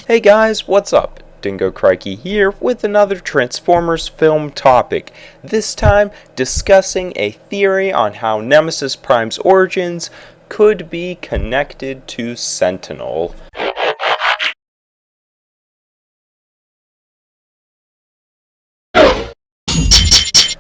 Hey guys, what's up? Dingocrikey here with another Transformers film topic, this time discussing a theory on how Nemesis Prime's origins could be connected to Sentinel.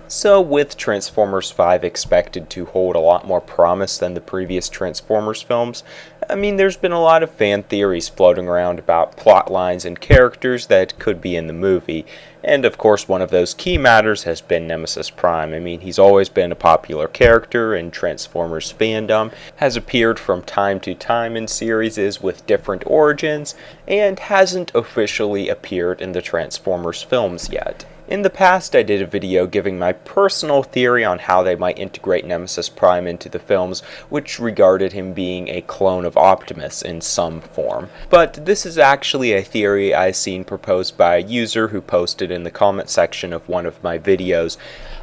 So with Transformers 5 expected to hold a lot more promise than the previous Transformers films, there's been a lot of fan theories floating around about plot lines and characters that could be in the movie. And of course one of those key matters has been Nemesis Prime. He's always been a popular character in Transformers fandom, has appeared from time to time in series with different origins, and hasn't officially appeared in the Transformers films yet. In the past, I did a video giving my personal theory on how they might integrate Nemesis Prime into the films, which regarded him being a clone of Optimus in some form. But this is actually a theory I've seen proposed by a user who posted in the comment section of one of my videos.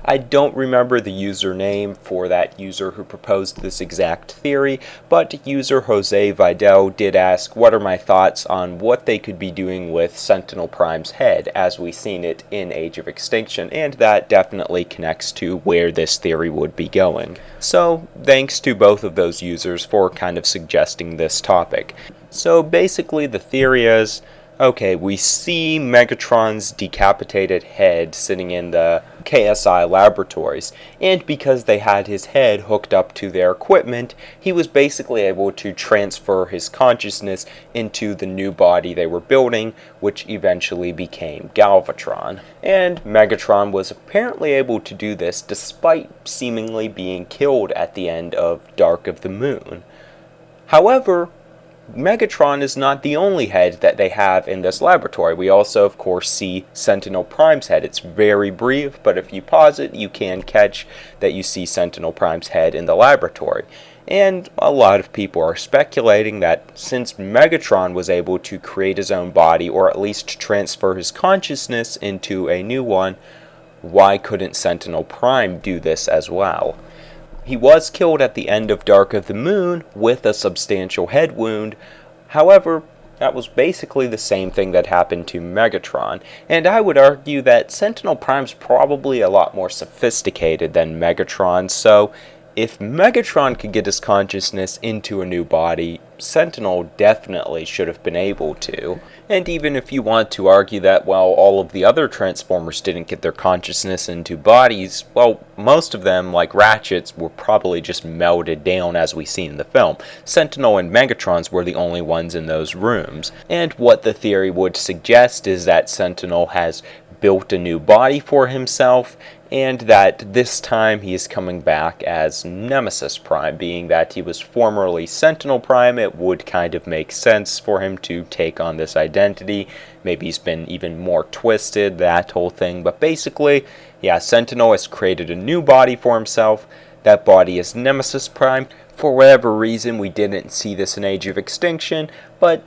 I don't remember the username for that user who proposed this exact theory, but user Jose Vidal did ask what are my thoughts on what they could be doing with Sentinel Prime's head as we've seen it in Age of Extinction, and that definitely connects to where this theory would be going. So thanks to both of those users for kind of suggesting this topic. So basically the theory is, okay, we see Megatron's decapitated head sitting in the KSI laboratories, and because they had his head hooked up to their equipment, he was basically able to transfer his consciousness into the new body they were building, which eventually became Galvatron. And Megatron was apparently able to do this despite seemingly being killed at the end of Dark of the Moon. However, Megatron is not the only head that they have in this laboratory. We also, of course, see Sentinel Prime's head. It's very brief, but if you pause it, you can catch that you see Sentinel Prime's head in the laboratory. And a lot of people are speculating that since Megatron was able to create his own body, or at least transfer his consciousness into a new one, why couldn't Sentinel Prime do this as well? He was killed at the end of Dark of the Moon with a substantial head wound. However, that was basically the same thing that happened to Megatron, and I would argue that Sentinel Prime's probably a lot more sophisticated than Megatron, so if Megatron could get his consciousness into a new body, Sentinel definitely should have been able to. And even if you want to argue that, well, all of the other Transformers didn't get their consciousness into bodies, well, most of them, like Ratchet's, were probably just melted down as we see in the film. Sentinel and Megatron's were the only ones in those rooms. And what the theory would suggest is that Sentinel has built a new body for himself, and that this time he is coming back as Nemesis Prime. Being that he was formerly Sentinel Prime, it would kind of make sense for him to take on this identity. Maybe he's been even more twisted, that whole thing. But basically, yeah, Sentinel has created a new body for himself. That body is Nemesis Prime. For whatever reason, we didn't see this in Age of Extinction, but,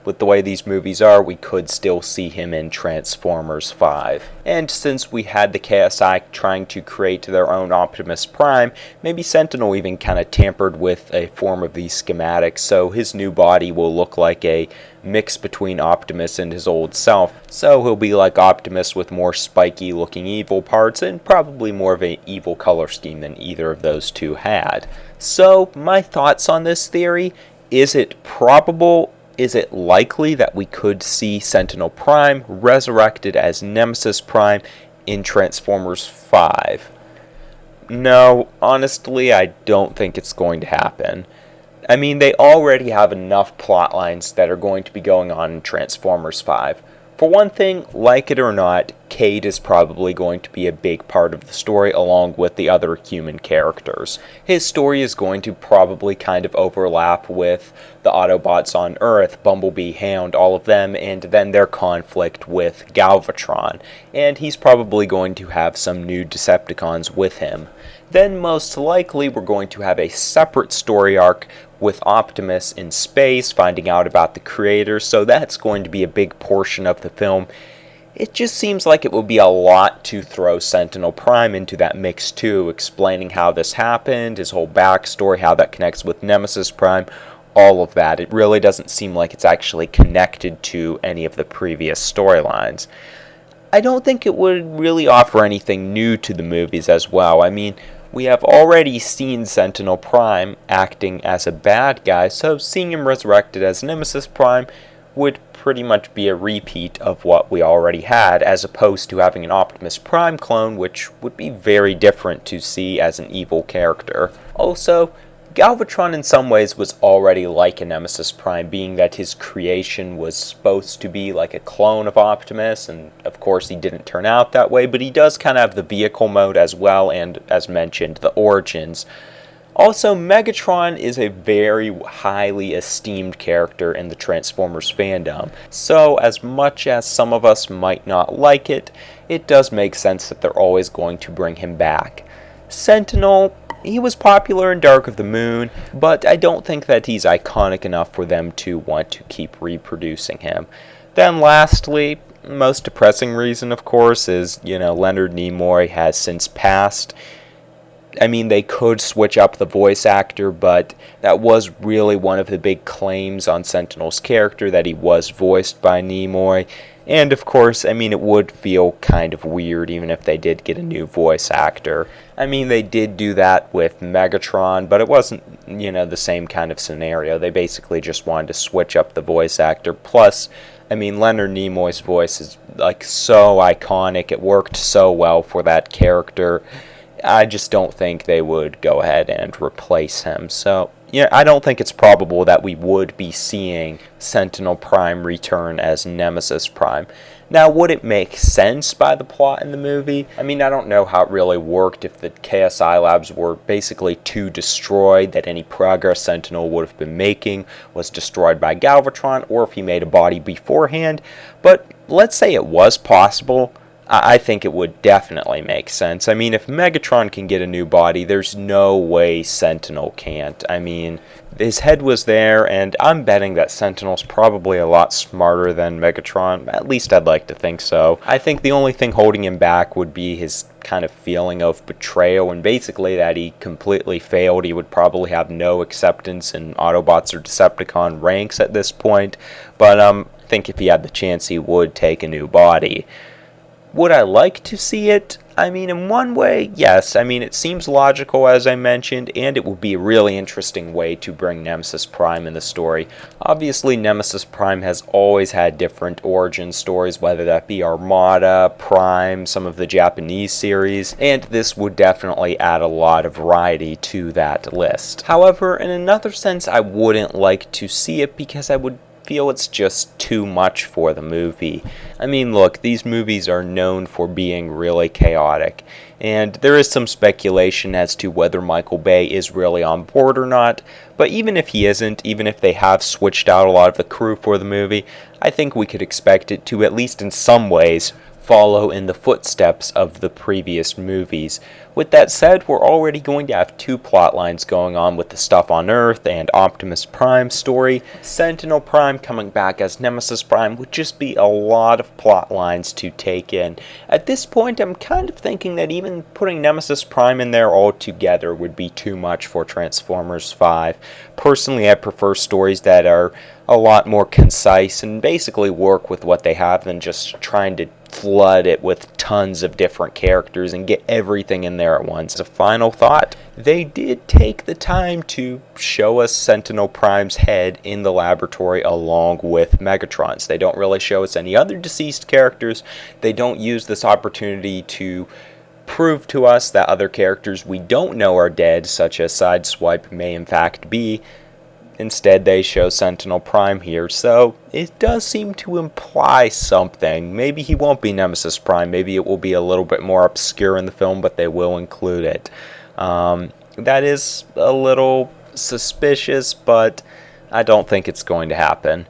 with the way these movies are, we could still see him in Transformers 5. And since we had the KSI trying to create their own Optimus Prime, maybe Sentinel even kind of tampered with a form of these schematics, so his new body will look like a mix between Optimus and his old self. So he'll be like Optimus with more spiky looking evil parts, and probably more of an evil color scheme than either of those two had. So, my thoughts on this theory: is it probable, is it likely that we could see Sentinel Prime resurrected as Nemesis Prime in Transformers 5? No, honestly, I don't think it's going to happen. They already have enough plot lines that are going to be going on in Transformers 5. For one thing, like it or not, Cade is probably going to be a big part of the story along with the other human characters. His story is going to probably kind of overlap with the Autobots on Earth, Bumblebee, Hound, all of them, and then their conflict with Galvatron. And he's probably going to have some new Decepticons with him. Then most likely we're going to have a separate story arc with Optimus in space, finding out about the creators, so that's going to be a big portion of the film. It just seems like it would be a lot to throw Sentinel Prime into that mix too, explaining how this happened, his whole backstory, how that connects with Nemesis Prime, all of that. It really doesn't seem like it's actually connected to any of the previous storylines. I don't think it would really offer anything new to the movies as well. I mean, we have already seen Sentinel Prime acting as a bad guy, so seeing him resurrected as Nemesis Prime would pretty much be a repeat of what we already had, as opposed to having an Optimus Prime clone, which would be very different to see as an evil character. Also, Galvatron in some ways was already like a Nemesis Prime, being that his creation was supposed to be like a clone of Optimus, and of course he didn't turn out that way, but he does kind of have the vehicle mode as well, and as mentioned, the origins. Also, Megatron is a very highly esteemed character in the Transformers fandom, so as much as some of us might not like it, it does make sense that they're always going to bring him back. Sentinel, he was popular in Dark of the Moon, but I don't think that he's iconic enough for them to want to keep reproducing him. Then lastly, most depressing reason, of course, is, Leonard Nimoy has since passed. I mean, they could switch up the voice actor, but that was really one of the big claims on Sentinel's character, that he was voiced by Nimoy. And of course, I mean, it would feel kind of weird even if they did get a new voice actor. I mean, they did do that with Megatron, but it wasn't, the same kind of scenario. They basically just wanted to switch up the voice actor. Plus, I mean, Leonard Nimoy's voice is, so iconic. It worked so well for that character. I just don't think they would go ahead and replace him. So, I don't think it's probable that we would be seeing Sentinel Prime return as Nemesis Prime. Now, would it make sense by the plot in the movie? I mean, I don't know how it really worked if the KSI labs were basically too destroyed, that any progress Sentinel would have been making was destroyed by Galvatron, or if he made a body beforehand. But let's say it was possible. I think it would definitely make sense. I mean, if Megatron can get a new body, there's no way Sentinel can't. I mean, his head was there, and I'm betting that Sentinel's probably a lot smarter than Megatron. At least I'd like to think so. I think the only thing holding him back would be his kind of feeling of betrayal, and basically that he completely failed. He would probably have no acceptance in Autobots or Decepticon ranks at this point, but I think if he had the chance, he would take a new body. Would I like to see it? I mean, in one way, yes. I mean, it seems logical, as I mentioned, and it would be a really interesting way to bring Nemesis Prime in the story. Obviously, Nemesis Prime has always had different origin stories, whether that be Armada, Prime, some of the Japanese series, and this would definitely add a lot of variety to that list. However, in another sense, I wouldn't like to see it because I would feel it's just too much for the movie. I mean, look, these movies are known for being really chaotic, and there is some speculation as to whether Michael Bay is really on board or not, but even if he isn't, even if they have switched out a lot of the crew for the movie, I think we could expect it to, at least in some ways, follow in the footsteps of the previous movies. With that said, we're already going to have two plot lines going on with the stuff on Earth and Optimus Prime story. Sentinel Prime coming back as Nemesis Prime would just be a lot of plot lines to take in. At this point, I'm kind of thinking that even putting Nemesis Prime in there all together would be too much for Transformers 5. Personally, I prefer stories that are a lot more concise and basically work with what they have than just trying to flood it with tons of different characters and get everything in there at once. As a final thought, they did take the time to show us Sentinel Prime's head in the laboratory along with Megatron's. They don't really show us any other deceased characters. They don't use this opportunity to prove to us that other characters we don't know are dead, such as Sideswipe, may in fact be. Instead, they show Sentinel Prime here, so it does seem to imply something. Maybe he won't be Nemesis Prime, maybe it will be a little bit more obscure in the film, but they will include it. That is a little suspicious, but I don't think it's going to happen.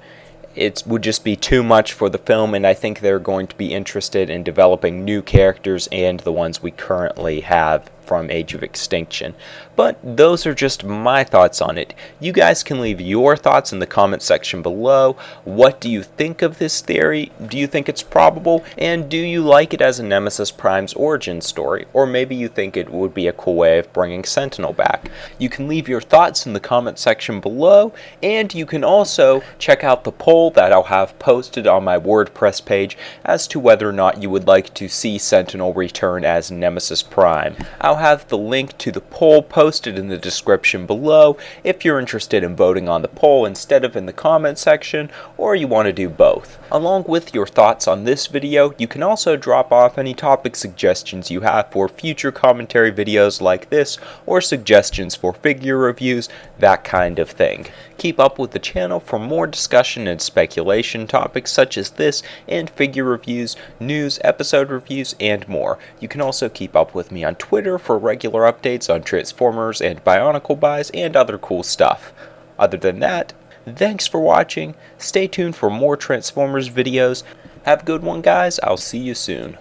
It would just be too much for the film, and I think they're going to be interested in developing new characters and the ones we currently have from from Age of Extinction. But those are just my thoughts on it. You guys can leave your thoughts in the comment section below. What do you think of this theory? Do you think it's probable? And do you like it as a Nemesis Prime's origin story? Or maybe you think it would be a cool way of bringing Sentinel back? You can leave your thoughts in the comment section below, and you can also check out the poll that I'll have posted on my WordPress page as to whether or not you would like to see Sentinel return as Nemesis Prime. I'll have the link to the poll posted in the description below if you're interested in voting on the poll instead of in the comment section, or you want to do both. Along with your thoughts on this video, you can also drop off any topic suggestions you have for future commentary videos like this, or suggestions for figure reviews, that kind of thing. Keep up with the channel for more discussion and speculation topics such as this, and figure reviews, news, episode reviews, and more. You can also keep up with me on Twitter for regular updates on Transformers and Bionicle buys and other cool stuff. Other than that, thanks for watching. Stay tuned for more Transformers videos. Have a good one, guys. I'll see you soon.